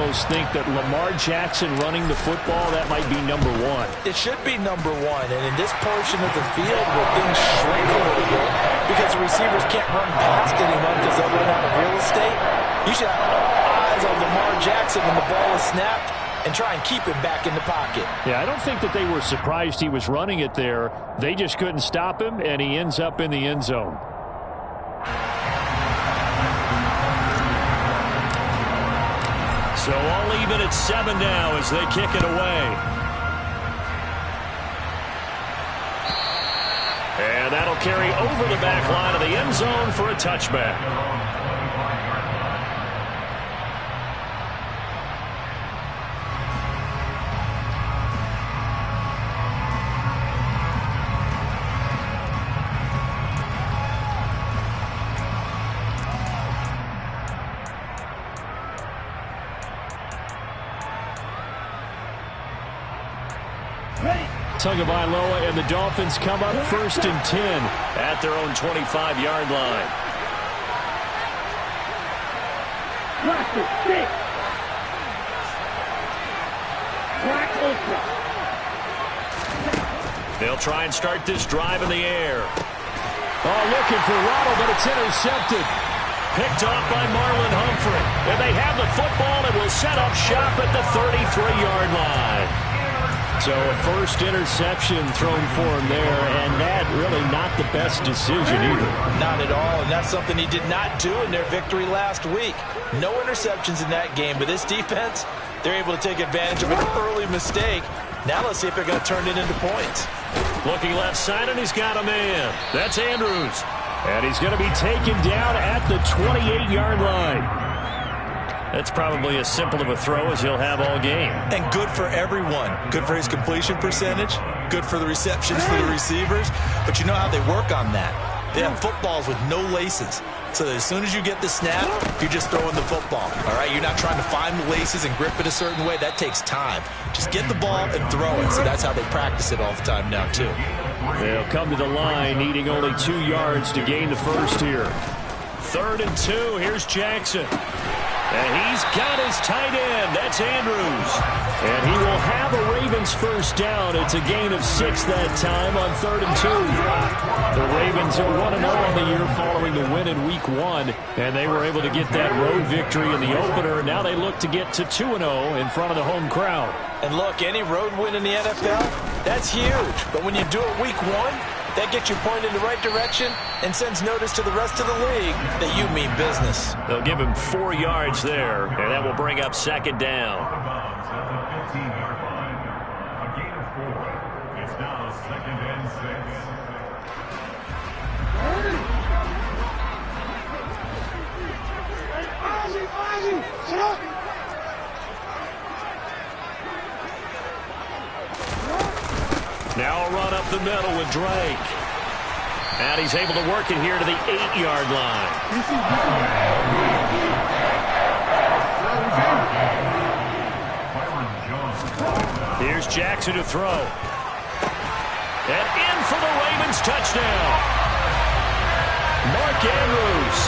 almost think that Lamar Jackson running the football, that might be number one. It should be number one. And in this portion of the field where things shrink a little bit because the receivers can't run past anyone because they'll run out of real estate, you should have all eyes on Lamar Jackson when the ball is snapped and try and keep him back in the pocket. Yeah, I don't think that they were surprised he was running it there. They just couldn't stop him, and he ends up in the end zone. So all even at 7 now as they kick it away. And that'll carry over the back line of the end zone for a touchback. Tagovailoa and the Dolphins come up 1st and 10 at their own 25-yard line. They'll try and start this drive in the air. Oh, looking for Waddle, but it's intercepted. Picked off by Marlon Humphrey. And they have the football and will set up shop at the 33-yard line. So a first interception thrown for him there, and that really not the best decision either. Not at all, and that's something he did not do in their victory last week. No interceptions in that game, but this defense, they're able to take advantage of an early mistake. Now let's see if they're going to turn it into points. Looking left side, and he's got a man. That's Andrews. And he's going to be taken down at the 28-yard line. That's probably as simple of a throw as he'll have all game. And good for everyone. Good for his completion percentage. Good for the receptions for the receivers. But you know how they work on that. They have footballs with no laces. So that as soon as you get the snap, you're just throwing the football. All right? You're not trying to find the laces and grip it a certain way. That takes time. Just get the ball and throw it. So that's how they practice it all the time now, too. They'll come to the line, needing only 2 yards to gain the first here. 3rd and 2. Here's Jackson. And he's got his tight end. That's Andrews. And he will have a Ravens first down. It's a gain of 6 that time on 3rd and 2. The Ravens are 1-0 on the year following the win in Week 1. And they were able to get that road victory in the opener. Now they look to get to 2-0 in front of the home crowd. And look, any road win in the NFL, that's huge. But when you do it Week 1, that gets you pointed in the right direction and sends notice to the rest of the league that you mean business. They'll give him 4 yards there, and that will bring up 2nd down. It's now 2nd and 6. Now a run up the middle with Drake. And he's able to work it here to the 8-yard line. Here's Jackson to throw. And in for the Ravens touchdown. Mark Andrews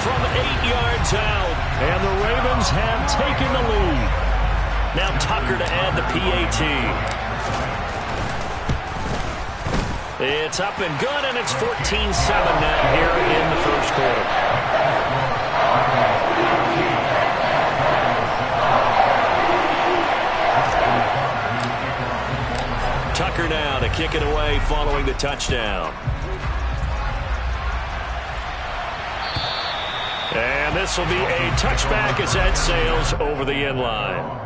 from 8 yards out. And the Ravens have taken the lead. Now Tucker to add the PAT. It's up and good, and it's 14-7 now here in the first quarter. Tucker now to kick it away following the touchdown. And this will be a touchback as that sails over the end line.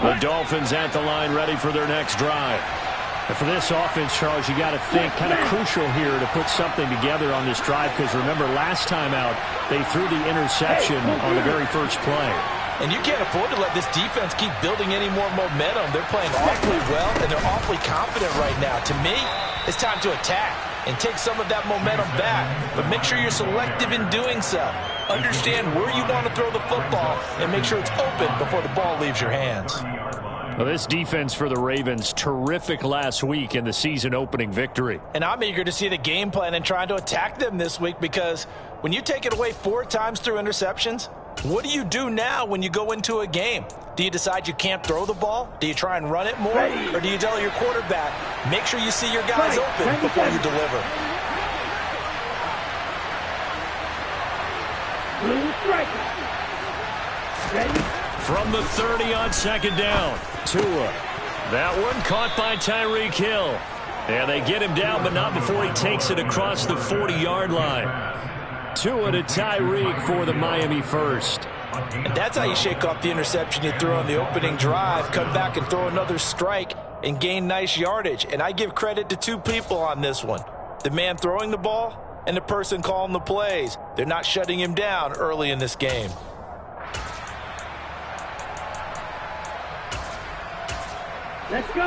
The Dolphins at the line ready for their next drive. And for this offense, Charles, you got to think kind of crucial here to put something together on this drive because remember last time out they threw the interception on the very first play. And you can't afford to let this defense keep building any more momentum. They're playing awfully well and they're awfully confident right now. To me, it's time to attack. and take some of that momentum back. But make sure you're selective in doing so. Understand where you want to throw the football and make sure it's open before the ball leaves your hands. Well, this defense for the Ravens, terrific last week in the season-opening victory. And I'm eager to see the game plan and trying to attack them this week, because when you take it away 4 times through interceptions, what do you do now when you go into a game? Do you decide you can't throw the ball? Do you try and run it more? Or do you tell your quarterback, make sure you see your guys open before you deliver? From the 30 on second down, Tua. That one caught by Tyreek Hill. And they get him down, but not before he takes it across the 40-yard line. Tua to Tyreek for the Miami first. And that's how you shake off the interception you threw on the opening drive, come back and throw another strike and gain nice yardage. And I give credit to 2 people on this one. The man throwing the ball and the person calling the plays. They're not shutting him down early in this game. Let's go.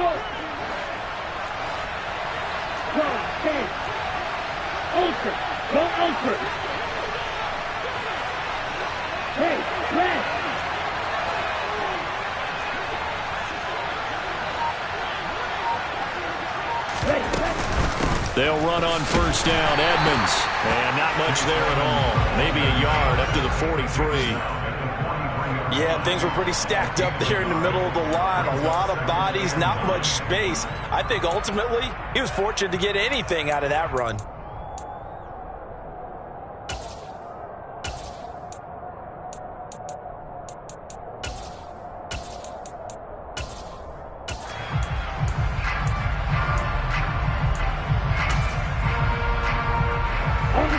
Go, stand. Ultra. Go ultra. Hey, left. They'll run on first down, Edmonds. And not much there at all. Maybe a yard up to the 43. Yeah, things were pretty stacked up there in the middle of the line. A lot of bodies, not much space. I think ultimately he was fortunate to get anything out of that run.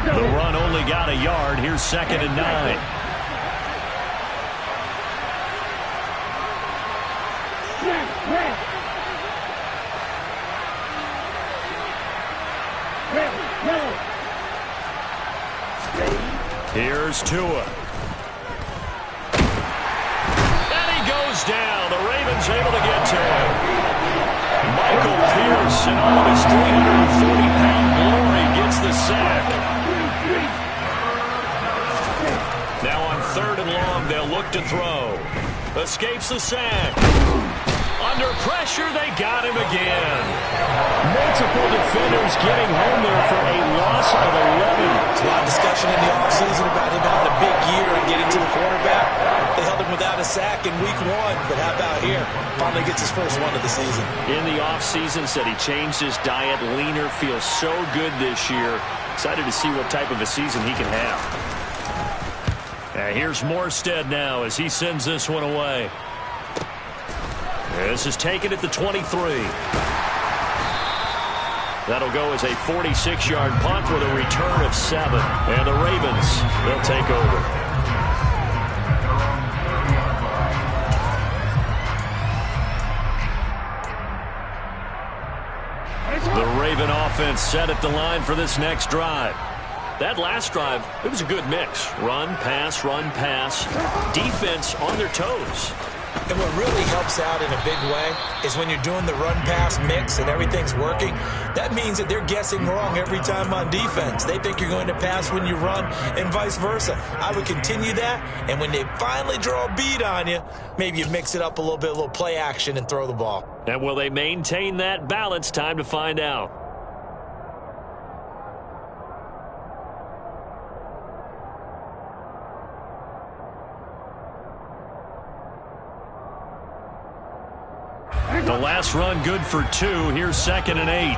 The run only got a yard. Here's 2nd and 9. Here's Tua. And he goes down. The Ravens able to get to him. Michael Pierce, in all of his 340-pound glory, gets the sack. Now on 3rd and long, they'll look to throw. Escapes the sack. Under pressure, they got him again. Multiple defenders getting home there for a loss of 11. There's a lot of discussion in the offseason about him having a big year and getting to the quarterback. They held him without a sack in week 1, but how about here? Finally gets his first one of the season. In the offseason, said he changed his diet, leaner, feels so good this year. Excited to see what type of a season he can have. Here's Morstead now as he sends this one away. This is taken at the 23. That'll go as a 46-yard punt with a return of 7. And the Ravens, they'll take over. The Raven offense set at the line for this next drive. That last drive, it was a good mix. Run, pass, defense on their toes. And what really helps out in a big way is when you're doing the run-pass mix and everything's working, that means that they're guessing wrong every time on defense. They think you're going to pass when you run and vice versa. I would continue that, and when they finally draw a beat on you, maybe you mix it up a little bit, a little play action, and throw the ball. And will they maintain that balance? Time to find out. The last run good for 2. Here's 2nd and 8.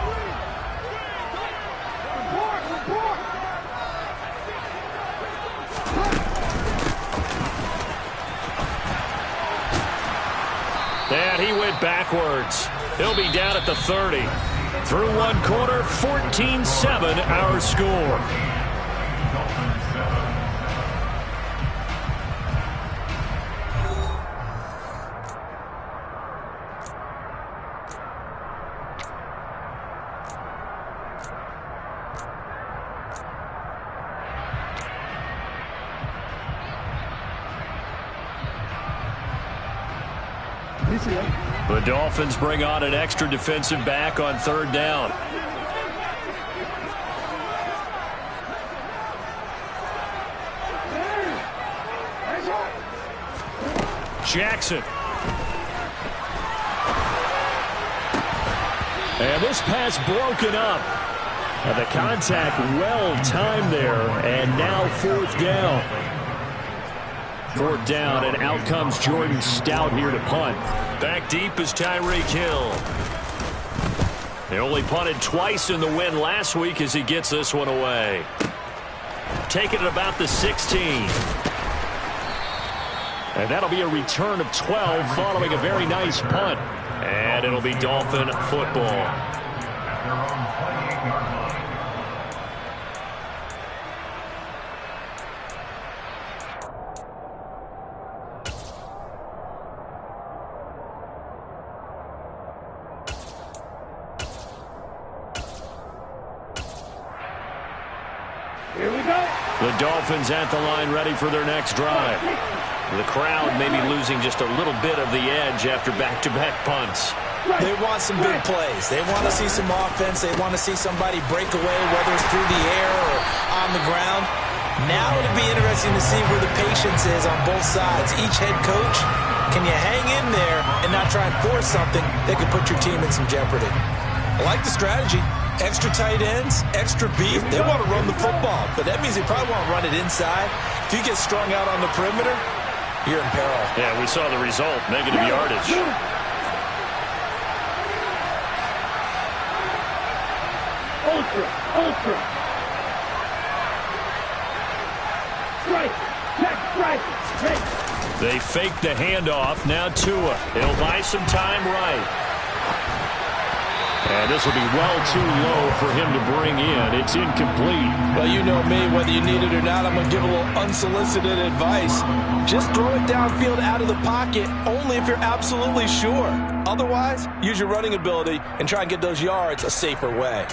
And he went backwards. He'll be down at the 30. Through 1 quarter, 14-7 our score. The Dolphins bring on an extra defensive back on 3rd down. Jackson. And this pass broken up. And the contact well timed there. And now fourth down. Fourth down, and out comes Jordan Stout here to punt. Back deep is Tyreek Hill. They only punted twice in the win last week as he gets this one away. Taking it about the 16. And that'll be a return of 12 following a very nice punt. And it'll be Dolphin football. Here we go. The Dolphins at the line ready for their next drive. The crowd may be losing just a little bit of the edge after back-to-back punts. They want some big plays. They want to see some offense. They want to see somebody break away, whether it's through the air or on the ground. Now it'll be interesting to see where the patience is on both sides. Each head coach, can you hang in there and not try and force something that could put your team in some jeopardy? I like the strategy. Extra tight ends, extra beef. They want to run the football, but that means they probably want to run it inside. If you get strung out on the perimeter, you're in peril. Yeah, we saw the result, negative yardage. Ultra. Strike. Check strike. Strike. They fake the handoff. Now Tua. He'll buy some time right. And this will be well too low for him to bring in. It's incomplete. Well, you know me, whether you need it or not, I'm going to give a little unsolicited advice. Just throw it downfield out of the pocket, only if you're absolutely sure. Otherwise, use your running ability and try and get those yards a safer way.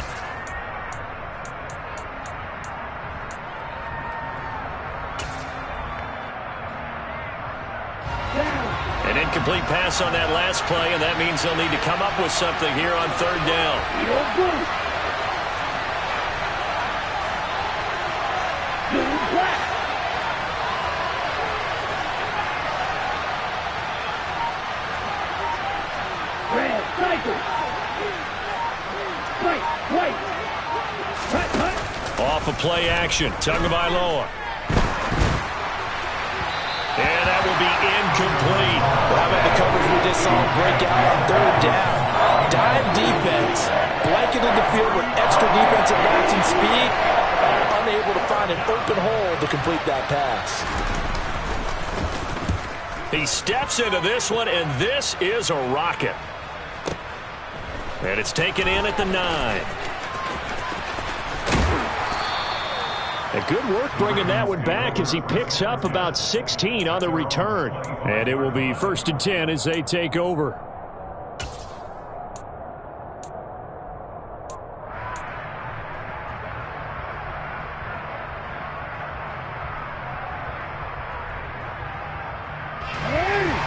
An incomplete pass on that last play, and that means they'll need to come up with something here on third down. Off of play action, Tagovailoa. And that will be incomplete. Well, how about the coverage we just saw break out on third down? Dime defense, blanketed the field with extra defensive backs and speed, unable to find an open hole to complete that pass. He steps into this one, and this is a rocket. And it's taken in at the 9. A good work bringing that one back as he picks up about 16 on the return. And it will be 1st and 10 as they take over.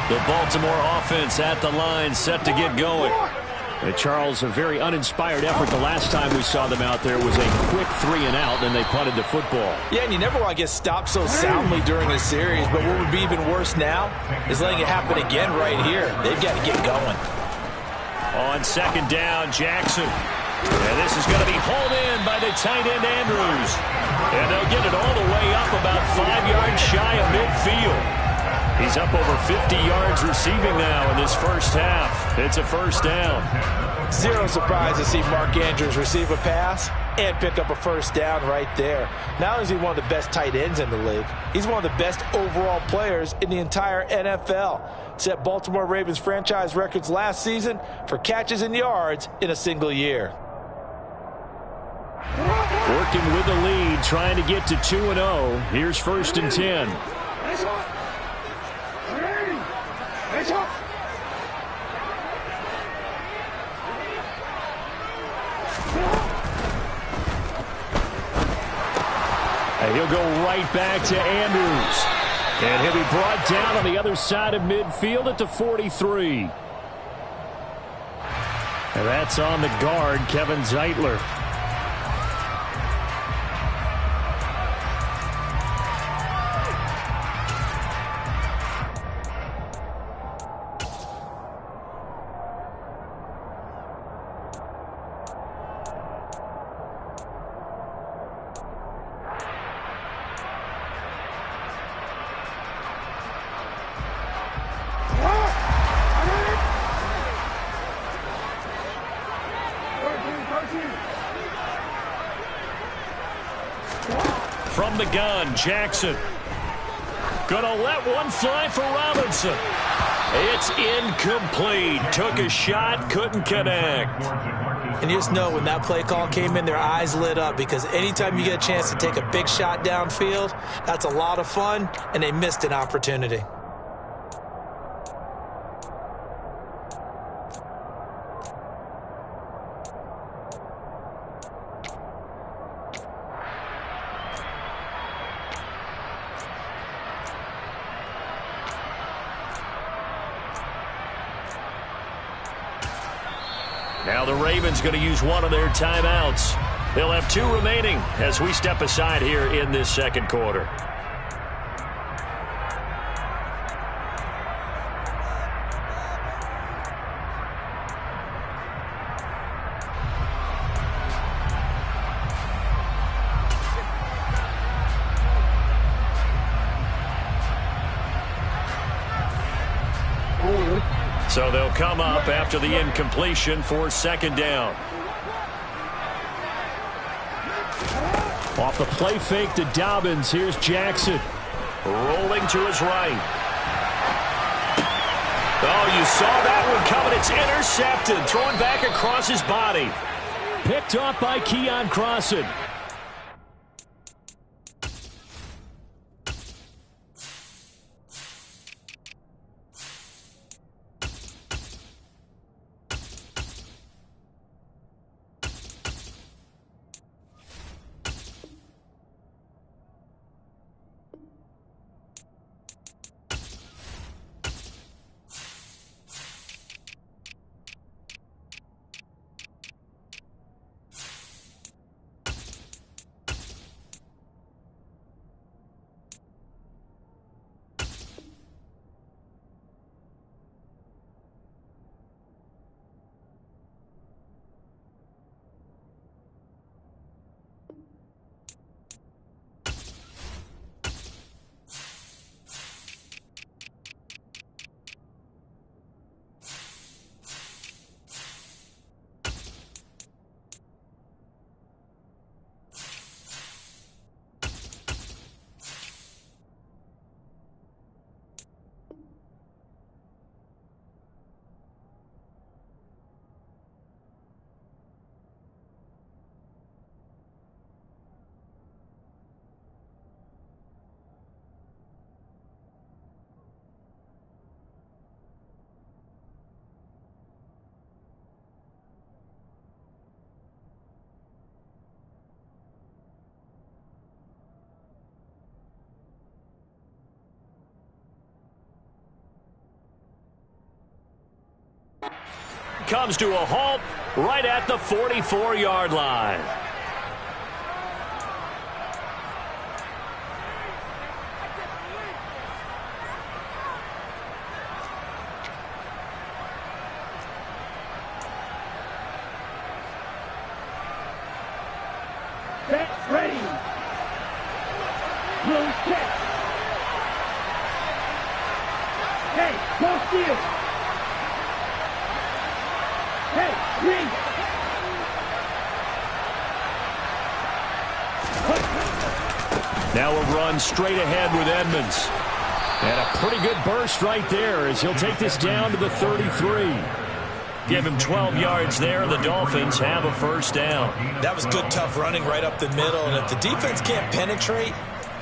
The Baltimore offense at the line, set to get going. Charles, a very uninspired effort. The last time we saw them out there was a quick 3-and-out, and they punted the football. Yeah, and you never want to get stopped so soundly during a series, but what would be even worse now is letting it happen again right here. They've got to get going. On second down, Jackson. And this is going to be hauled in by the tight end, Andrews. And they'll get it all the way up about 5 yards shy of midfield. He's up over 50 yards receiving now in this first half. It's a first down. Zero surprise to see Mark Andrews receive a pass and pick up a first down right there. Not only is he one of the best tight ends in the league, he's one of the best overall players in the entire NFL. Set Baltimore Ravens franchise records last season for catches and yards in a single year. Working with the lead, trying to get to 2-0. Here's 1st and 10. And he'll go right back to Andrews. And he'll be brought down on the other side of midfield at the 43. And that's on the guard, Kevin Zeitler. from the gun. Jackson. Gonna let one fly for Robinson. It's incomplete. Took a shot, couldn't connect. And you just know when that play call came in, their eyes lit up, because anytime you get a chance to take a big shot downfield, that's a lot of fun, and they missed an opportunity. Now the Ravens going to use one of their timeouts. They'll have 2 remaining as we step aside here in this second quarter. So they'll come up after the incompletion for second down. Off the play fake to Dobbins. Here's Jackson. Rolling to his right. Oh, you saw that one coming. It's intercepted. Thrown back across his body. Picked off by Keon Crossan. Comes to a halt right at the 44-yard line. Set, ready. Blue check. Hey, go steal. Hey, green. Now a run straight ahead with Edmonds. And a pretty good burst right there as he'll take this down to the 33. Give him 12 yards there. The Dolphins have a first down. That was good, tough running right up the middle. And if the defense can't penetrate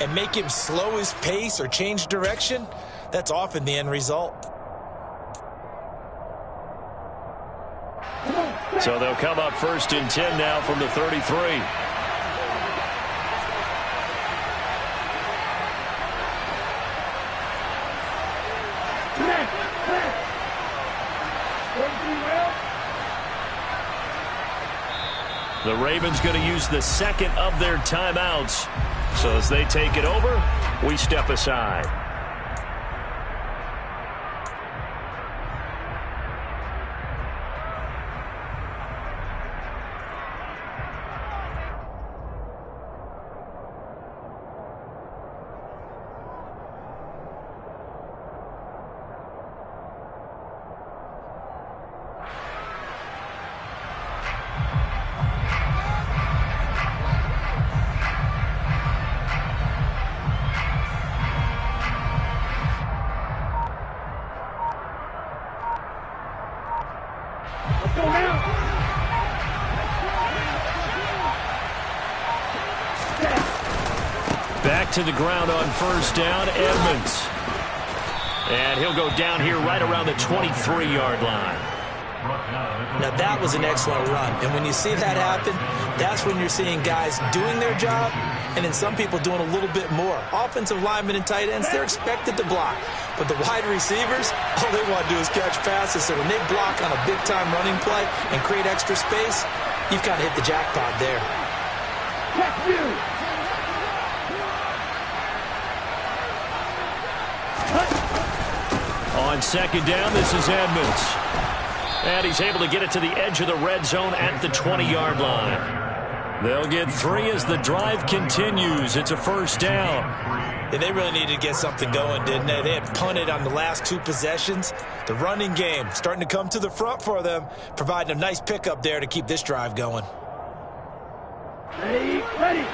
and make him slow his pace or change direction, that's often the end result. So they'll come up first and 10 now from the 33. The Ravens going to use the second of their timeouts. So as they take it over, we step aside. Back to the ground on first down, Edmonds. And he'll go down here right around the 23-yard line. Now, that was an excellent run. And when you see that happen, that's when you're seeing guys doing their job and then some people doing a little bit more. Offensive linemen and tight ends, they're expected to block. But the wide receivers, all they want to do is catch passes. So when they block on a big-time running play and create extra space, you've kind of hit the jackpot there. Check you. On second down, this is Edmonds. And he's able to get it to the edge of the red zone at the 20-yard line. They'll get 3 as the drive continues. It's a first down. And they really needed to get something going, didn't they? They had punted on the last 2 possessions. The running game starting to come to the front for them, providing a nice pickup there to keep this drive going. Ready, ready.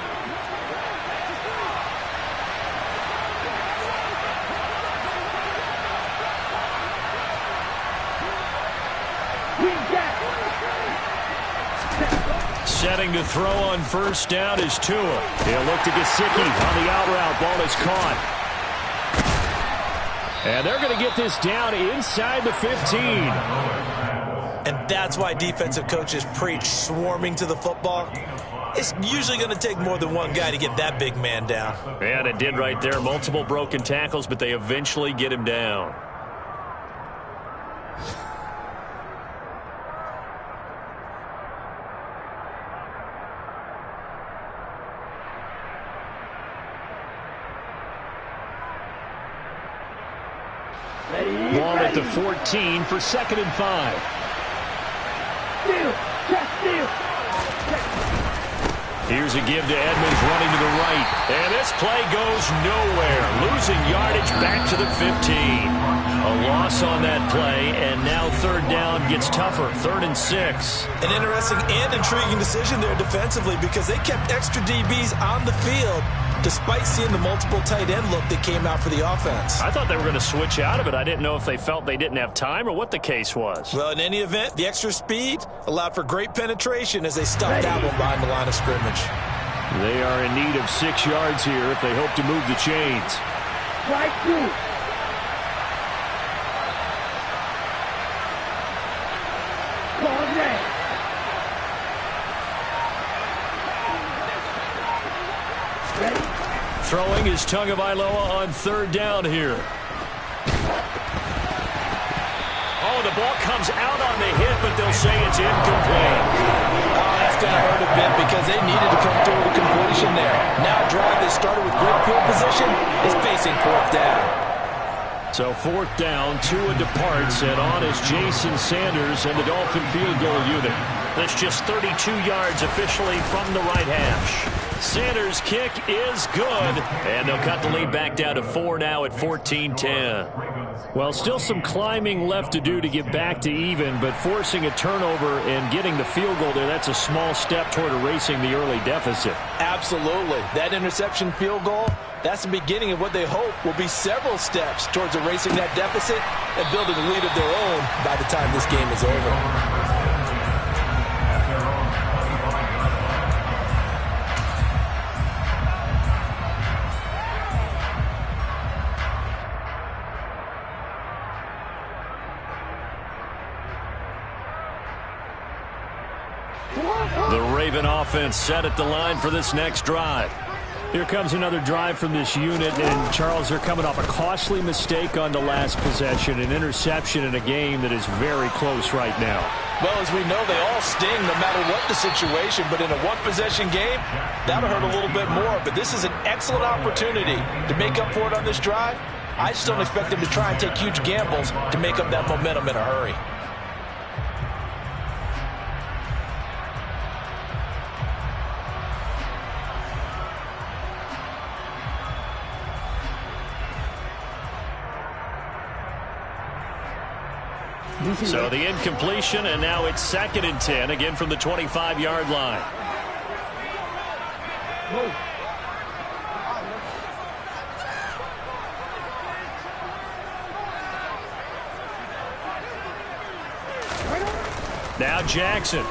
Setting to throw on first down is Tua. He'll look to Gesicki on the out route. Ball is caught. And they're going to get this down inside the 15. And that's why defensive coaches preach swarming to the football. It's usually going to take more than one guy to get that big man down. And it did right there. Multiple broken tackles, but they eventually get him down. Ball at the 14 for 2nd and 5. Steal. Check steal. Here's a give to Edmonds running to the right. And this play goes nowhere. Losing yardage back to the 15. A loss on that play, and now 3rd down gets tougher. 3rd and 6. An interesting and intriguing decision there defensively because they kept extra DBs on the field despite seeing the multiple tight end look that came out for the offense. I thought they were going to switch out of it. I didn't know if they felt they didn't have time or what the case was. Well, in any event, the extra speed allowed for great penetration as they stuffed that one behind the line of scrimmage. They are in need of 6 yards here if they hope to move the chains. Strike 2. Throwing is Tagovailoa on 3rd down here. Oh, the ball comes out on the hit, but they'll say it's incomplete. Oh, that's going to hurt a bit because they needed to come through with a completion there. Now a drive that started with great field position is facing 4th down. So 4th down, Tua departs, and on is Jason Sanders and the Dolphin field goal unit. That's just 32 yards officially from the right hash. Sanders' kick is good, and they'll cut the lead back down to 4 now at 14-10. Well, still some climbing left to do to get back to even, but forcing a turnover and getting the field goal there, that's a small step toward erasing the early deficit. Absolutely. That interception field goal, that's the beginning of what they hope will be several steps towards erasing that deficit and building a lead of their own by the time this game is over. The Raven offense set at the line for this next drive. Here comes another drive from this unit, and Charles, they're coming off a costly mistake on the last possession, an interception in a game that is very close right now. Well, as we know, they all sting no matter what the situation, but in a one-possession game, that'll hurt a little bit more. But this is an excellent opportunity to make up for it on this drive. I just don't expect them to try and take huge gambles to make up that momentum in a hurry. So the incompletion, and now it's 2nd and 10, again from the 25-yard line. Now Jackson.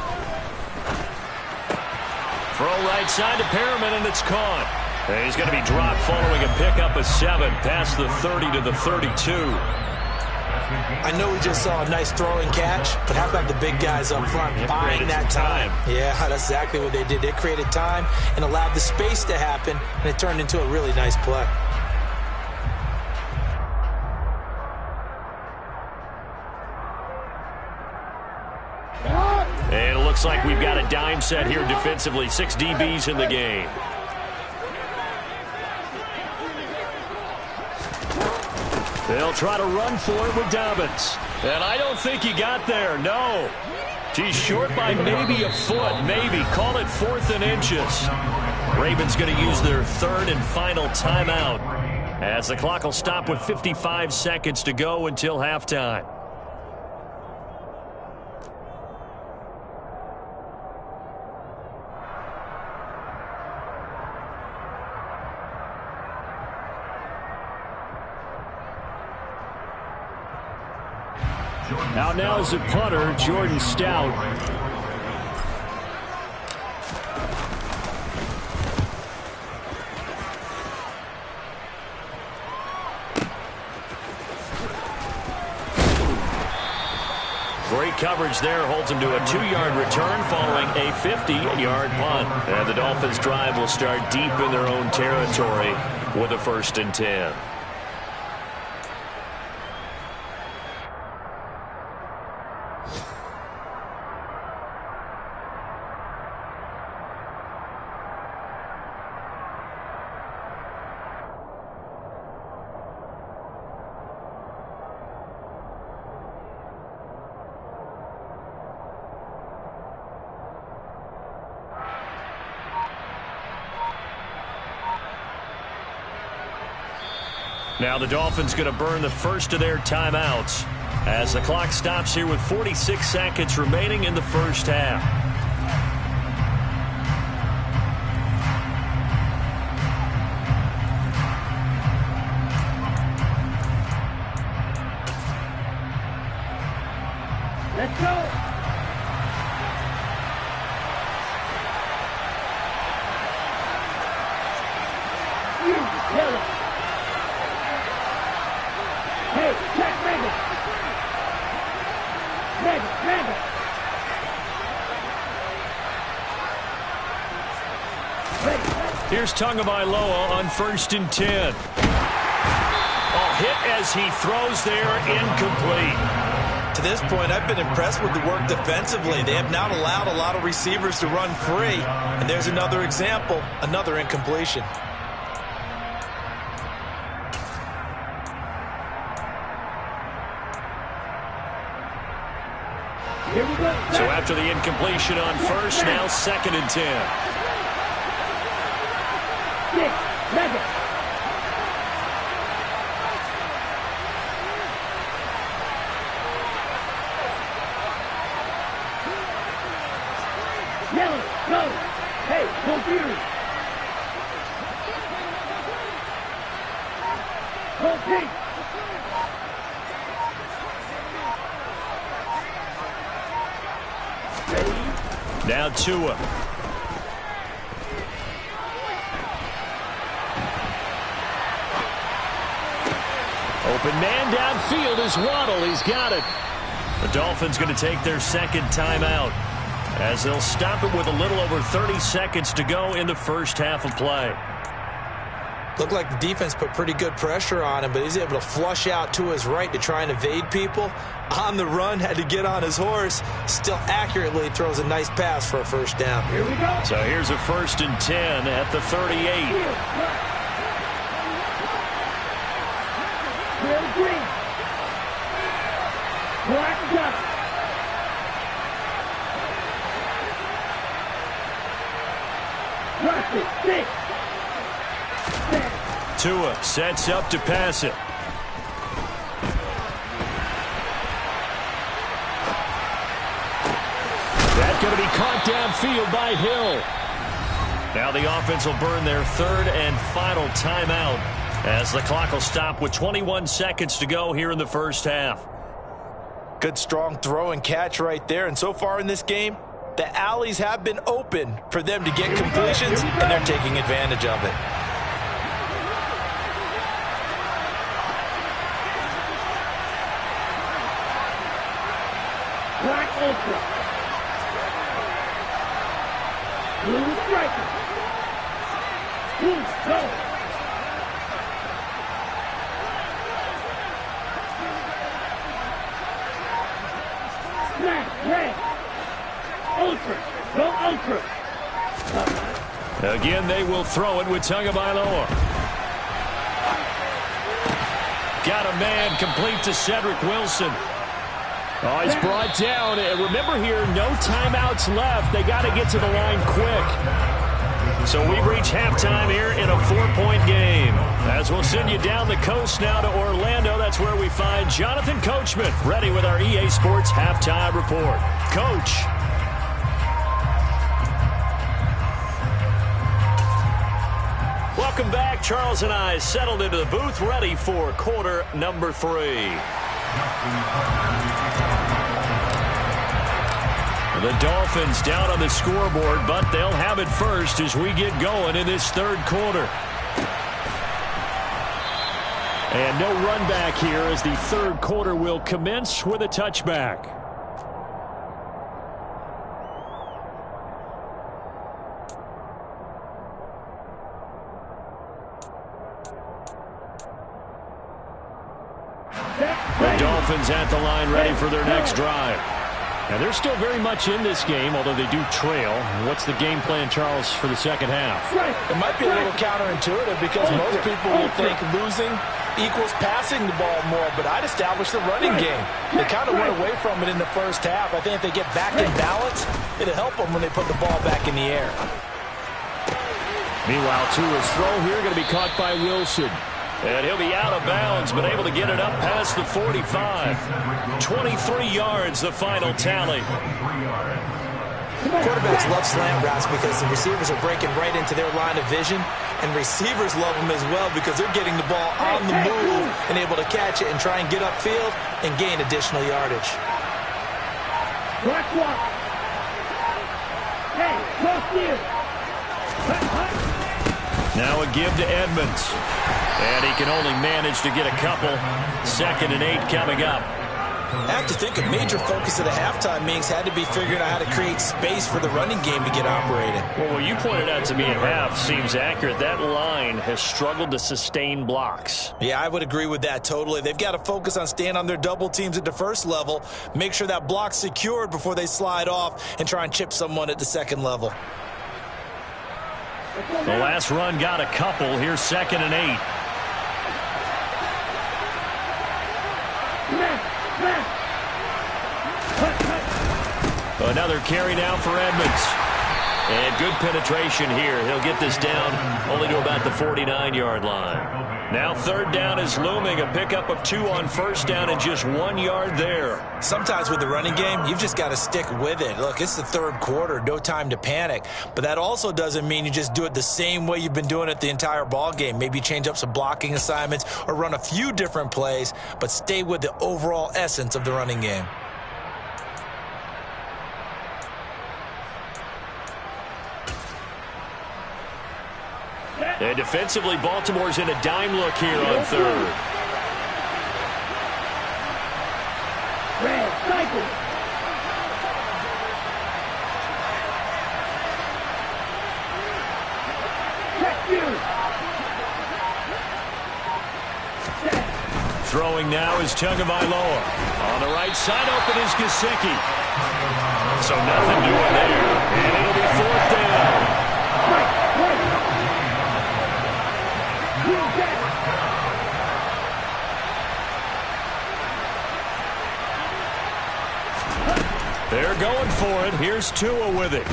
Throw right side to Perriman, and it's caught. And he's going to be dropped following a pickup of 7 past the 30 to the 32. I know we just saw a nice throw and catch, but how about the big guys up front buying that time? Yeah, that's exactly what they did. They created time and allowed the space to happen, and it turned into a really nice play. And it looks like we've got a dime set here defensively. 6 DBs in the game. They'll try to run for it with Dobbins. And I don't think he got there, no. He's short by maybe a foot, maybe. Call it 4th and inches. Ravens going to use their 3rd and final timeout as the clock will stop with 55 seconds to go until halftime. Out now is the punter, Jordan Stout. Great coverage there, holds him to a 2-yard return following a 50-yard punt. And the Dolphins' drive will start deep in their own territory with a 1st and 10. Now the Dolphins going to burn the first of their timeouts as the clock stops here with 46 seconds remaining in the first half. Let's go. Hey, check Megan. Megan. Here's Tagovailoa on 1st and 10. Oh, hit as he throws there, incomplete. To this point, I've been impressed with the work defensively. They have not allowed a lot of receivers to run free. And there's another example, another incompletion. Here we go. So after the incompletion on 1st, now 2nd and 10. 6, Megan. Yellow, go. Hey, confused. Go pink. Now Tua. Open man downfield is Waddle. He's got it. The Dolphins going to take their 2nd timeout as they'll stop it with a little over 30 seconds to go in the first half of play. Looked like the defense put pretty good pressure on him, but he's able to flush out to his right to try and evade people. On the run, had to get on his horse. Still accurately throws a nice pass for a 1st down. Here we go. So here's a 1st and 10 at the 38. Clear green. Black dot. Rush it. 6. Tua sets up to pass it. That's going to be caught downfield by Hill. Now the offense will burn their 3rd and final timeout as the clock will stop with 21 seconds to go here in the first half. Good strong throw and catch right there. And so far in this game, the alleys have been open for them to get completions, and they're taking advantage of it. ultra. Blue striker. Blue, go. Smash, red. Ultra, go ultra. Again, they will throw it with Tagovailoa. Got a man complete to Cedric Wilson. Oh, he's brought down. And remember here, no timeouts left. They got to get to the line quick. So we've reached halftime here in a 4-point game. As we'll send you down the coast now to Orlando, that's where we find Jonathan Coachman, ready with our EA Sports Halftime Report. Coach. Welcome back. Charles and I settled into the booth, ready for quarter number 3. The Dolphins down on the scoreboard, but they'll have it first as we get going in this third quarter. And no run back here as the third quarter will commence with a touchback. The Dolphins at the line ready for their next drive. Now, they're still very much in this game, although they do trail. What's the game plan, Charles, for the second half? It might be a little counterintuitive because most people will think losing equals passing the ball more, but I'd establish the running game. They kind of went away from it in the first half. I think if they get back in balance, it'll help them when they put the ball back in the air. Meanwhile, Tua's throw here going to be caught by Wilson. And he'll be out of bounds, but able to get it up past the 45. 23 yards, the final tally. Quarterbacks love slant routes because the receivers are breaking right into their line of vision, and receivers love them as well because they're getting the ball on the move and able to catch it and try and get upfield and gain additional yardage. Hey, cross you. Now a give to Edmonds. And he can only manage to get a couple. 2nd and 8 coming up. I have to think a major focus of the halftime meetings had to be figuring out how to create space for the running game to get operated. Well, what you pointed out to me at half seems accurate. That line has struggled to sustain blocks. Yeah, I would agree with that totally. They've got to focus on staying on their double teams at the first level, make sure that block's secured before they slide off and try and chip someone at the second level. The last run got a couple. Here's 2nd and 8. Another carry now for Edmonds. And good penetration here. He'll get this down only to about the 49-yard line. Now 3rd down is looming. A pickup of 2 on 1st down and just 1 yard there. Sometimes with the running game, you've just got to stick with it. Look, it's the third quarter. No time to panic. But that also doesn't mean you just do it the same way you've been doing it the entire ball game. Maybe change up some blocking assignments or run a few different plays, but stay with the overall essence of the running game. And defensively, Baltimore's in a dime look here on 3rd. Red cycle. Check you. Throwing now is Tagovailoa. On the right side, open is Gesicki. So nothing doing there. And it'll be 4th down. They're going for it. Here's Tua with it.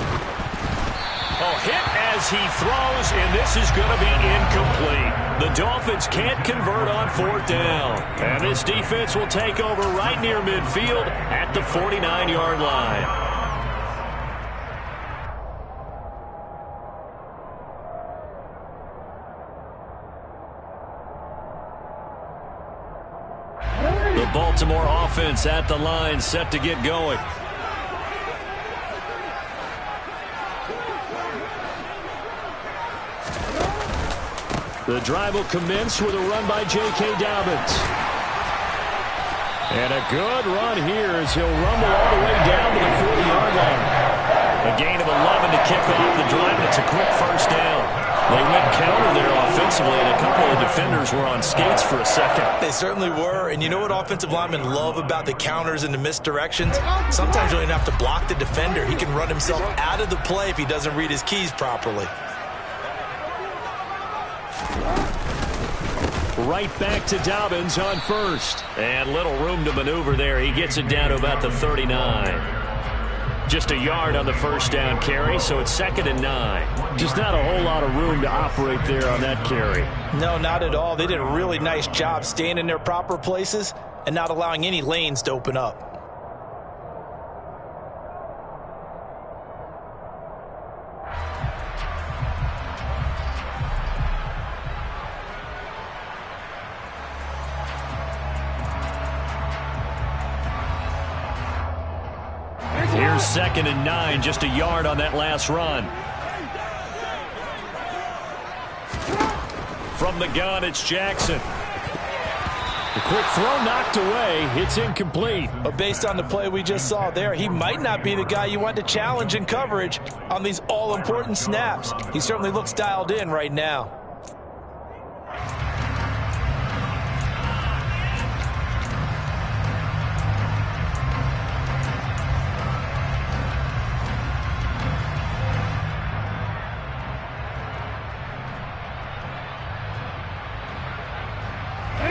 Oh, hit as he throws, and this is going to be incomplete. The Dolphins can't convert on 4th down. And this defense will take over right near midfield at the 49-yard line. The Baltimore offense at the line, set to get going. The drive will commence with a run by J.K. Dobbins. And a good run here as he'll rumble all the way down to the 40-yard line. A gain of 11 to kick off the drive, and it's a quick first down. They went counter there offensively, and a couple of defenders were on skates for a second. They certainly were, and you know what offensive linemen love about the counters and the misdirections? Sometimes you don't even have to block the defender. He can run himself out of the play if he doesn't read his keys properly. Right back to Dobbins on first. And little room to maneuver there. He gets it down to about the 39. Just a yard on the first down carry, so it's 2nd and 9. Just not a whole lot of room to operate there on that carry. No, not at all. They did a really nice job staying in their proper places and not allowing any lanes to open up. Here's 2nd and 9, just a yard on that last run. From the gun, it's Jackson. The quick throw knocked away. It's incomplete. But based on the play we just saw there, he might not be the guy you want to challenge in coverage on these all-important snaps. He certainly looks dialed in right now.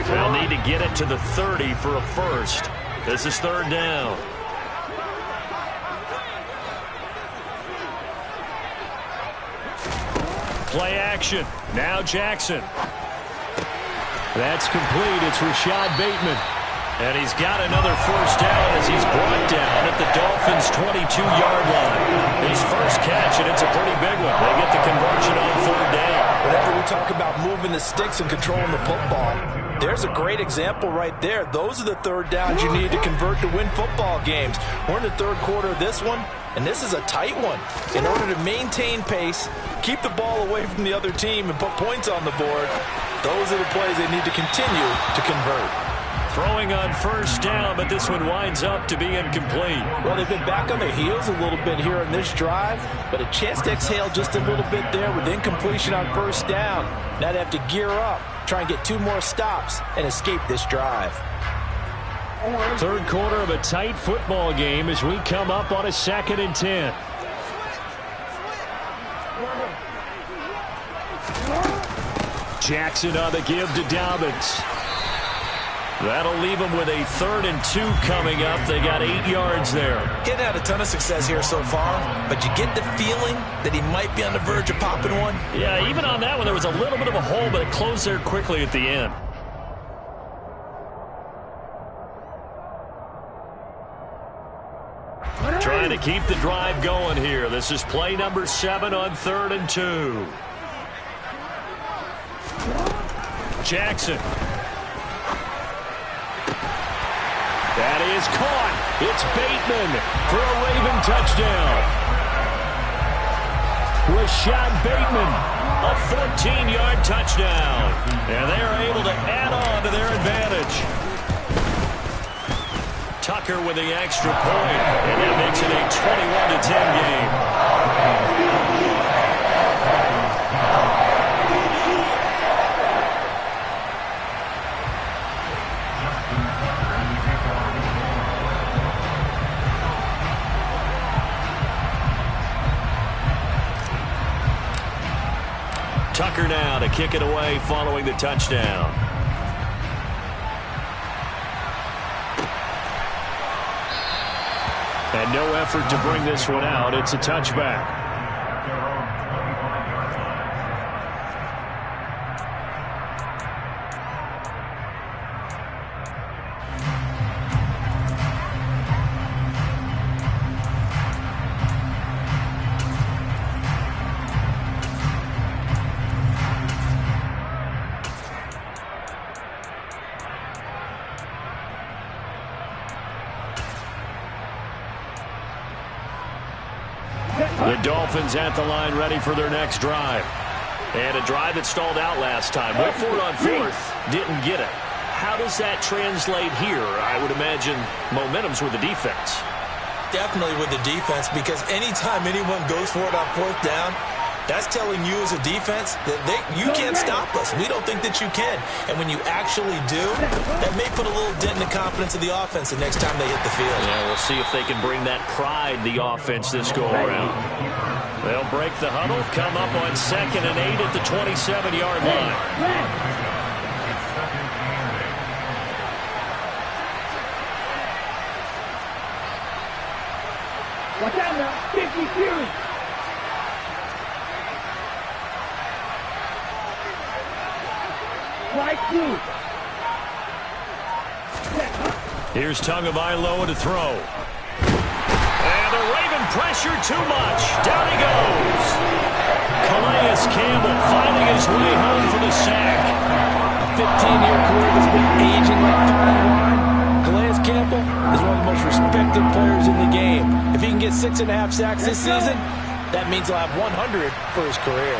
They'll need to get it to the 30 for a first. This is 3rd down. Play action. Now Jackson. That's complete. It's Rashad Bateman. And he's got another first down as he's brought down at the Dolphins' 22-yard line. His first catch, and it's a pretty big one. They get the conversion on 3rd down. Whenever we talk about moving the sticks and controlling the football, there's a great example right there. Those are the 3rd downs you need to convert to win football games. We're in the 3rd quarter of this one, and this is a tight one. In order to maintain pace, keep the ball away from the other team, and put points on the board, those are the plays they need to continue to convert. Throwing on first down, but this one winds up to be incomplete. Well, they've been back on their heels a little bit here in this drive, but a chance to exhale just a little bit there with incompletion on first down. Now they have to gear up, try and get 2 more stops, and escape this drive. 3rd quarter of a tight football game as we come up on a 2nd and 10. Jackson on the give to Dobbins. That'll leave them with a 3rd and 2 coming up. They got 8 yards there. Getting had a ton of success here so far, but you get the feeling that he might be on the verge of popping one. Yeah, even on that one, there was a little bit of a hole, but it closed there quickly at the end. Trying to keep the drive going here. This is play number 7 on 3rd and 2. Jackson. That is caught. It's Bateman for a Raven touchdown. Rashad Bateman, a 14-yard touchdown. And they're able to add on to their advantage. Tucker with the extra point, and that makes it a 21-10 game. Tucker now to kick it away following the touchdown. And no effort to bring this one out. It's a touchback. The Dolphins at the line ready for their next drive. And a drive that stalled out last time. Went for it on 4th. Didn't get it. how does that translate here? I would imagine momentum's with the defense. Definitely with the defense, because anytime anyone goes for it on fourth down, that's telling you as a defense that you can't stop us. We don't think that you can. And when you actually do, that may put a little dent in the confidence of the offense the next time they hit the field. Yeah, we'll see if they can bring that pride, the offense, this go-around. They'll break the huddle, come up on 2nd and 8 at the 27-yard line. Watch out now, 50 Fury. Right through. Here's Tagovailoa to throw. And the Raven pressure too much. Down he goes. Calais Campbell finding his way home for the sack. A 15-year career that's been aging like fine wine. Calais Campbell is one of the most respected players in the game. If he can get 6.5 sacks this season, that means he'll have 100 for his career.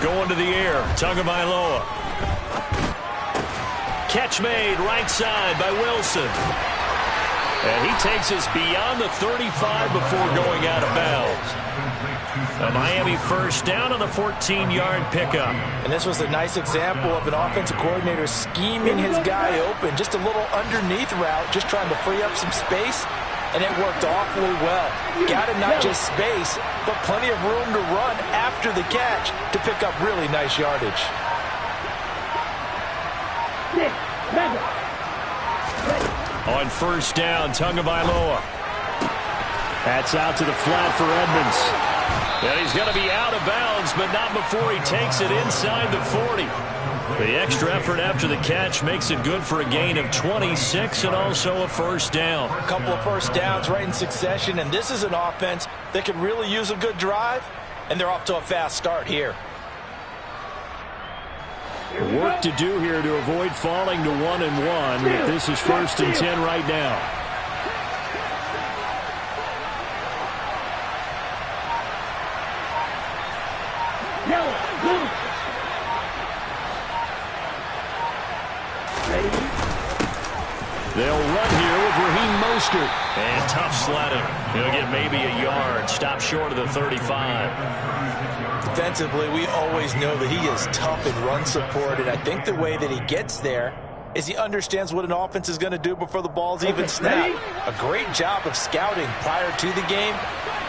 Going to the air, Tagovailoa. Catch made right side by Wilson. And he takes us beyond the 35 before going out of bounds. A Miami first down on the 14-yard pickup. And this was a nice example of an offensive coordinator scheming his guy open. Just a little underneath route, just trying to free up some space. And it worked awfully well. Got him not just space, but plenty of room to run after the catch to pick up really nice yardage. On first down, Tagovailoa. That's out to the flat for Edmonds. And he's going to be out of bounds, but not before he takes it inside the 40. The extra effort after the catch makes it good for a gain of 26 and also a first down. A couple of first downs right in succession, and this is an offense that could really use a good drive, and they're off to a fast start here. Work to do here to avoid falling to 1-1. This is 1st and 10 right now. They'll run here with Raheem Mostert. And tough sledding. He'll get maybe a yard. Stop short of the 35. Defensively, we always know that he is tough in run support, and I think the way that he gets there is he understands what an offense is going to do before the ball's even snapped. A great job of scouting prior to the game,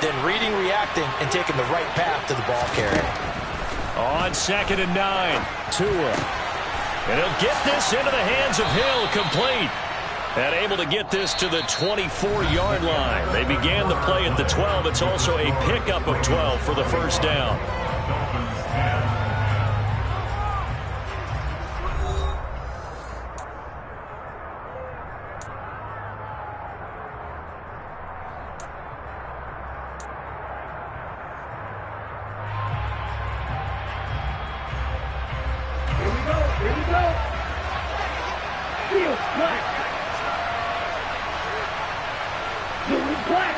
then reading, reacting, and taking the right path to the ball carrier. On 2nd and 9, Tua. And he'll get this into the hands of Hill, complete. And able to get this to the 24-yard line. They began the play at the 12. It's also a pickup of 12 for the first down. Here we go. Field, black. Field, black.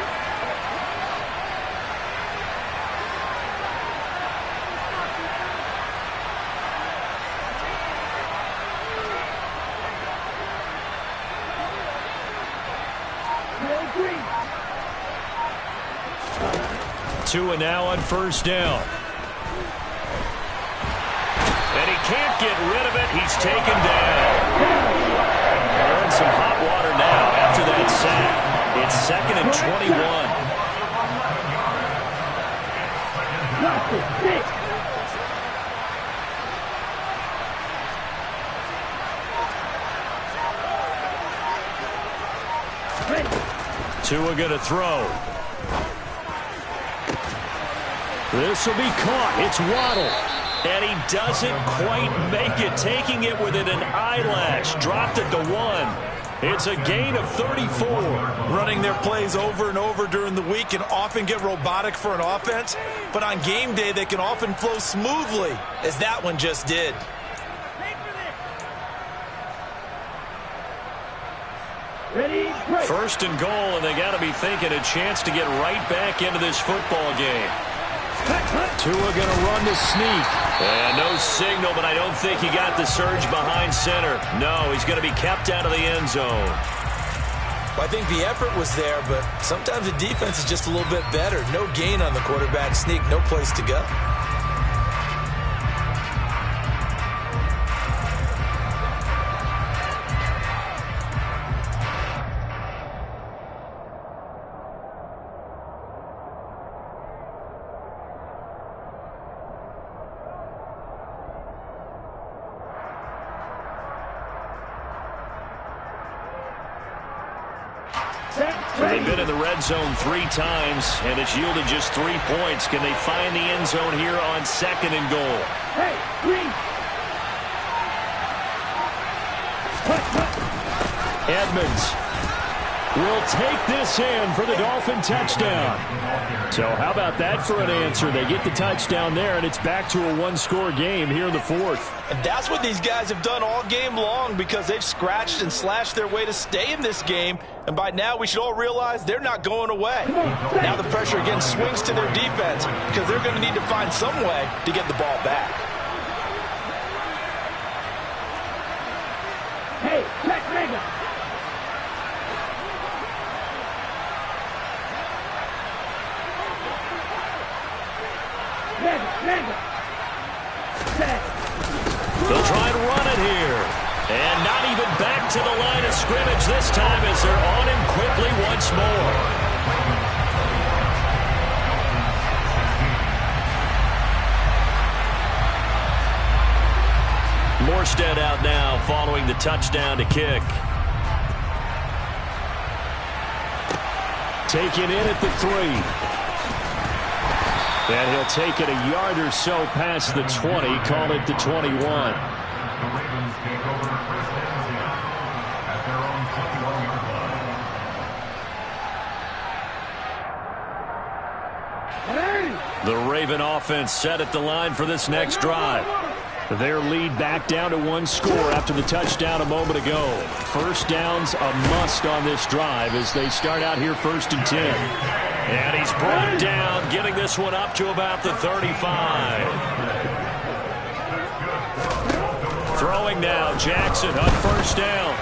Tua now on first down. And he can't get rid of it. He's taken down. They're in some hot water now after that sack. It's 2nd and 21. Tua going to throw. This will be caught. It's Waddle. And he doesn't quite make it, taking it within an eyelash. Dropped it to 1. It's a gain of 34. Running their plays over and over during the week can often get robotic for an offense, but on game day they can often flow smoothly, as that one just did. Ready, break. First and goal, and they got to be thinking a chance to get right back into this football game. Tua going to run the sneak. And no signal, but I don't think he got the surge behind center. No, he's going to be kept out of the end zone. Well, I think the effort was there, but sometimes the defense is just a little bit better. No gain on the quarterback sneak, no place to go. They've been in the red zone 3 times, and it's yielded just 3 points. Can they find the end zone here on 2nd and goal? Hey, green. Edmonds will take this in for the Dolphin touchdown. So how about that for an answer? They get the touchdown there, and it's back to a 1-score game here in the 4th. And that's what these guys have done all game long, because they've scratched and slashed their way to stay in this game. And by now, we should all realize they're not going away. Now the pressure again swings to their defense, because they're going to need to find some way to get the ball back. Hey, check Mega. Mega. They'll try and run it here. And not even back to the line of scrimmage this time as they're on him quickly once more. Morstead out now following the touchdown to kick. Taken in at the 3. And he'll take it a yard or so past the 20, call it the 21. The Ravens take over first and 10 at their own 21-yard line. The Raven offense set at the line for this next drive. Their lead back down to 1 score after the touchdown a moment ago. First down's a must on this drive as they start out here 1st and 10. And he's brought down, getting this one up to about the 35. Throwing now, Jackson on 1st down.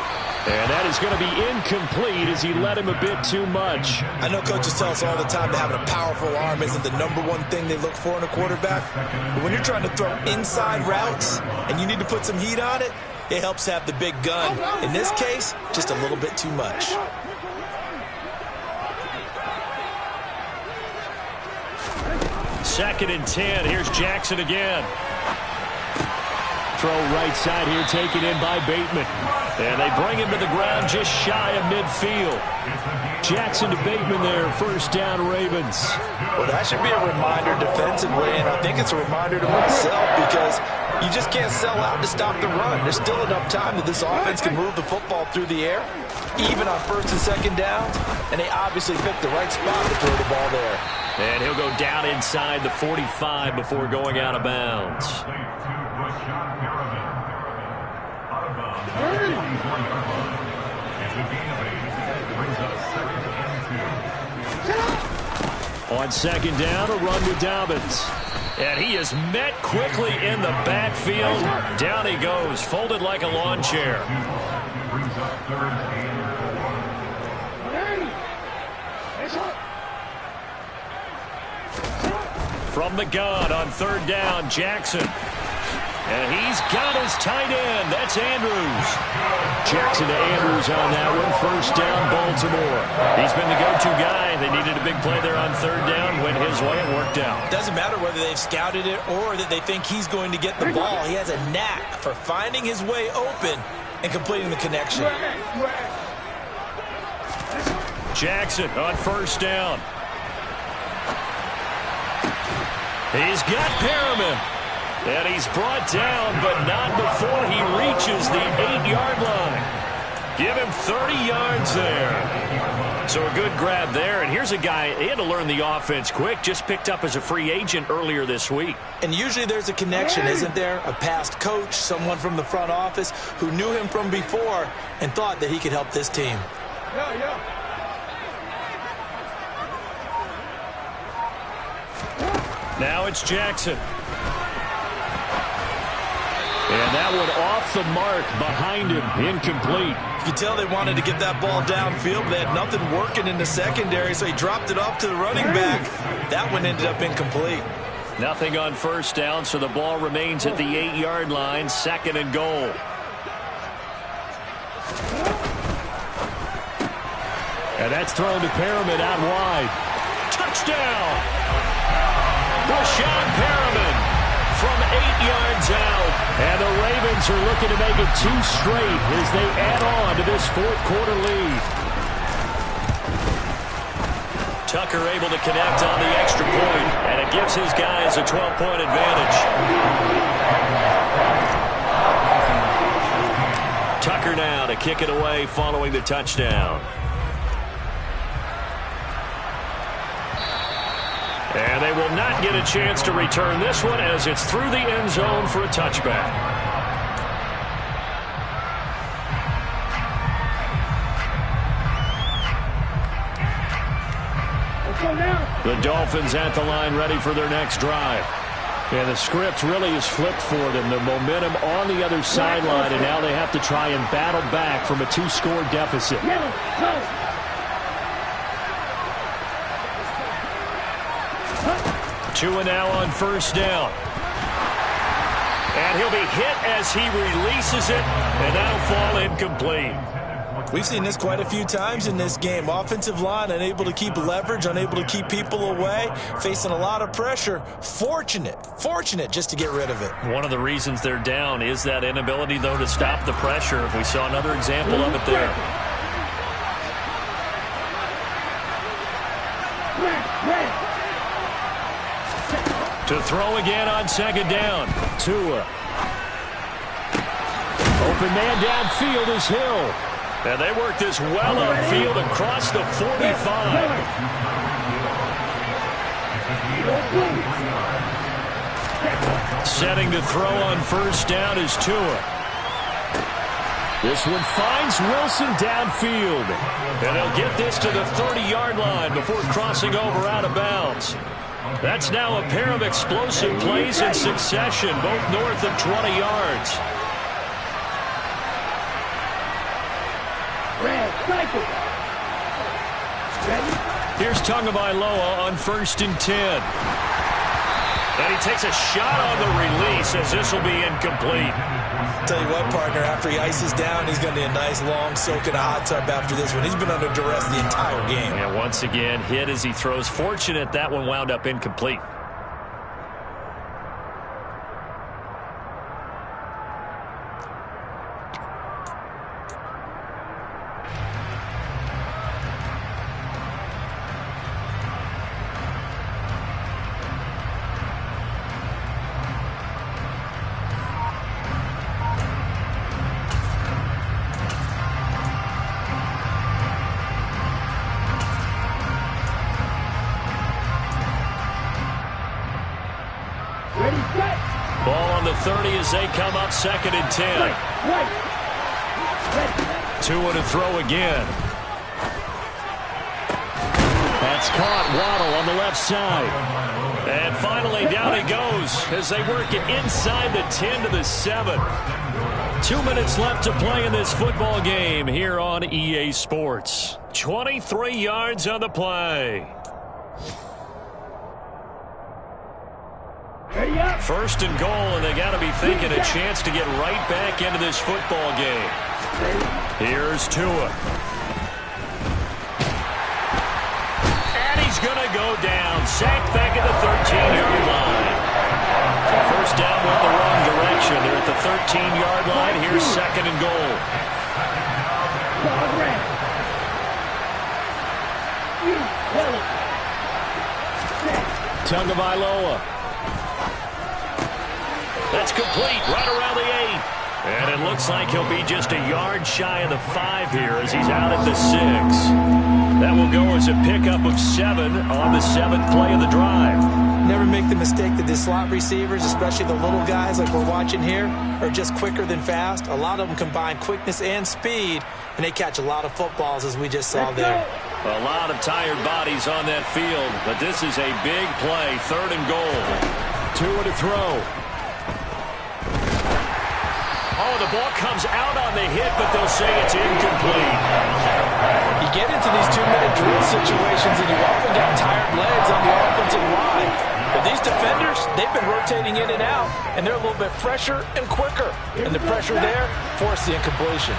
And that is going to be incomplete as he led him a bit too much. I know coaches tell us all the time that having a powerful arm isn't the #1 thing they look for in a quarterback. But when you're trying to throw inside routes and you need to put some heat on it, it helps have the big gun. In this case, just a little bit too much. Second and 10. Here's Jackson again. Throw right side here, taken in by Bateman. And they bring him to the ground just shy of midfield. Jackson to Bateman there, 1st down Ravens. Well, that should be a reminder defensively, and I think it's a reminder to myself, because you just can't sell out to stop the run. There's still enough time that this offense can move the football through the air, even on 1st and 2nd downs, and they obviously picked the right spot to throw the ball there. And he'll go down inside the 45 before going out of bounds. On 2nd down, a run with Dobbins. And he is met quickly in the backfield. Down he goes, folded like a lawn chair. From the gun on 3rd down, Jackson. And he's got his tight end. That's Andrews. Jackson to Andrews on that one. 1st down, Baltimore. He's been the go-to guy. They needed a big play there on 3rd down. Went his way and worked out. Doesn't matter whether they've scouted it or that they think he's going to get the ball. He has a knack for finding his way open and completing the connection. Jackson on 1st down. He's got Perriman. And he's brought down, but not before he reaches the 8-yard line. Give him 30 yards there. So a good grab there. And here's a guy, he had to learn the offense quick, just picked up as a free agent earlier this week. And usually there's a connection, isn't there? A past coach, someone from the front office who knew him from before and thought that he could help this team. Now it's Jackson. And that one off the mark behind him. Incomplete. You can tell they wanted to get that ball downfield, but they had nothing working in the secondary, so he dropped it off to the running back. That one ended up incomplete. Nothing on first down, so the ball remains at the 8-yard line, 2nd and goal. And that's thrown to Perriman out wide. Touchdown! Breshad Perriman from 8 yards out. And the Ravens are looking to make it 2 straight as they add on to this 4th quarter lead. Tucker able to connect on the extra point, and it gives his guys a 12-point advantage. Tucker now to kick it away following the touchdown. And they will not get a chance to return this one as it's through the end zone for a touchback. The Dolphins at the line ready for their next drive. And the script really is flipped for them. The momentum on the other sideline, and now they have to try and battle back from a 2-score deficit. Tua now on first down. And he'll be hit as he releases it, and that'll fall incomplete. We've seen this quite a few times in this game. Offensive line unable to keep leverage, unable to keep people away, facing a lot of pressure. Fortunate just to get rid of it. One of the reasons they're down is that inability, though, to stop the pressure. We saw another example of it there. To throw again on 2nd down. Tua. Open man downfield is Hill. And they work this well upfield across the 45. Setting to throw on first down is Tua. This one finds Wilson downfield. And they'll get this to the 30-yard line before crossing over out of bounds. That's now a pair of explosive plays in succession, both north of 20 yards. Here's Tagovailoa on 1st and 10. And he takes a shot on the release as this will be incomplete. Tell you what, partner, after he ices down, he's going to need a nice long soak in a hot tub after this one. He's been under duress the entire game. And once again, hit as he throws. Fortunate that one wound up incomplete. Ball on the 30 as they come up 2nd and 10. Tua to throw again. That's caught. Waddle on the left side. And finally down he goes as they work it inside the 10 to the 7. 2 minutes left to play in this football game here on EA Sports. 23 yards on the play. 1st and goal, and they got to be thinking a chance to get right back into this football game. Here's Tua. And he's going to go down. Sacked back at the 13-yard line. So first down went the wrong direction. They're at the 13-yard line. Here's 2nd and goal. Tagovailoa. That's complete, right around the 8. And it looks like he'll be just a yard shy of the 5 here as he's out at the 6. That will go as a pickup of 7 on the 7th play of the drive. Never make the mistake that the slot receivers, especially the little guys like we're watching here, are just quicker than fast. A lot of them combine quickness and speed, and they catch a lot of footballs as we just saw there. A lot of tired bodies on that field, but this is a big play, 3rd and goal. Tua to throw. Oh, the ball comes out on the hit, but they'll say it's incomplete. You get into these 2-minute drill situations, and you often got tired legs on the offensive line. But these defenders, they've been rotating in and out, and they're a little bit fresher and quicker. And the pressure there forced the incompletion.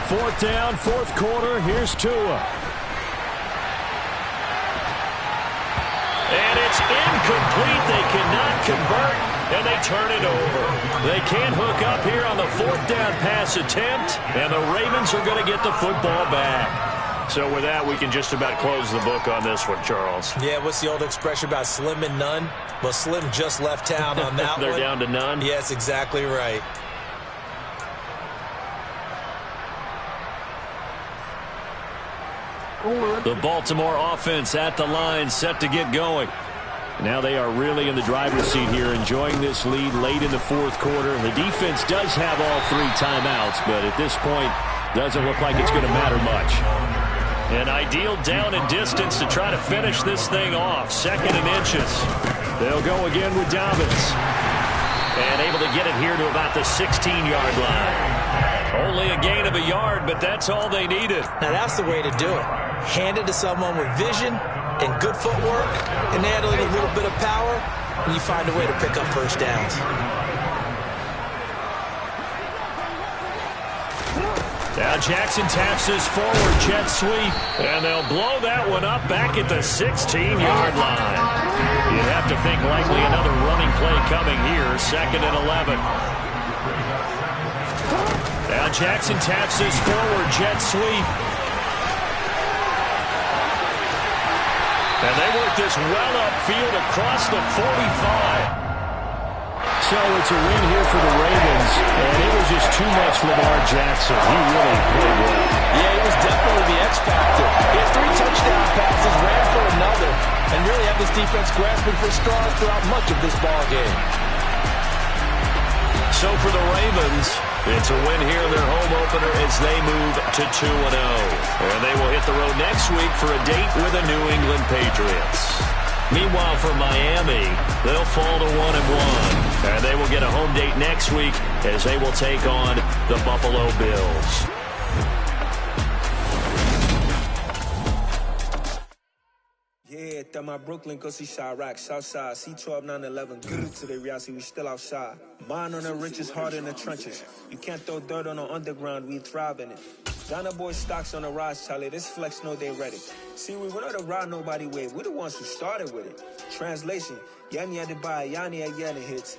Fourth down, 4th quarter. Here's Tua. And it's incomplete. They cannot convert, and they turn it over. They can't hook up here on the 4th down pass attempt, and the Ravens are going to get the football back. So with that, we can just about close the book on this one, Charles. Yeah, what's the old expression about slim and none? Well, Slim just left town on that They're one. down to none? Yes, exactly right. The Baltimore offense at the line, set to get going. Now they are really in the driver's seat here, enjoying this lead late in the 4th quarter. The defense does have all 3 timeouts, but at this point, doesn't look like it's going to matter much. An ideal down and distance to try to finish this thing off. 2nd and inches. They'll go again with Dobbins. And able to get it here to about the 16-yard line. Only a gain of a yard, but that's all they needed. Now, that's the way to do it. Hand it to someone with vision and good footwork, and add a little bit of power, and you find a way to pick up first downs. Now Jackson taps his forward jet sweep, and they'll blow that one up back at the 16-yard line. You'd have to think likely another running play coming here, 2nd and 11. Now Jackson taps his forward jet sweep. And they work this well upfield across the 45. So it's a win here for the Ravens, and it was just too much Lamar Jackson. He really played well. Yeah, he was definitely the X factor. He had 3 touchdown passes, ran for another, and really had this defense grasping for straws throughout much of this ball game. So for the Ravens, it's a win here in their home opener as they move to 2-0. And they will hit the road next week for a date with the New England Patriots. Meanwhile, for Miami, they'll fall to 1-1. And they will get a home date next week as they will take on the Buffalo Bills. Yeah, that my Brooklyn, go see Chirac, Southside, C12, 911, good to the reality, we still outside. Mine on the richest, heart in the trenches. You can't throw dirt on the underground, we thrive in it. Donna Boy stocks on the rise, Charlie, this flex know they ready. See, we not the ride nobody wave, we the ones who started with it. Translation, Yanni had to buy Yanni again hits.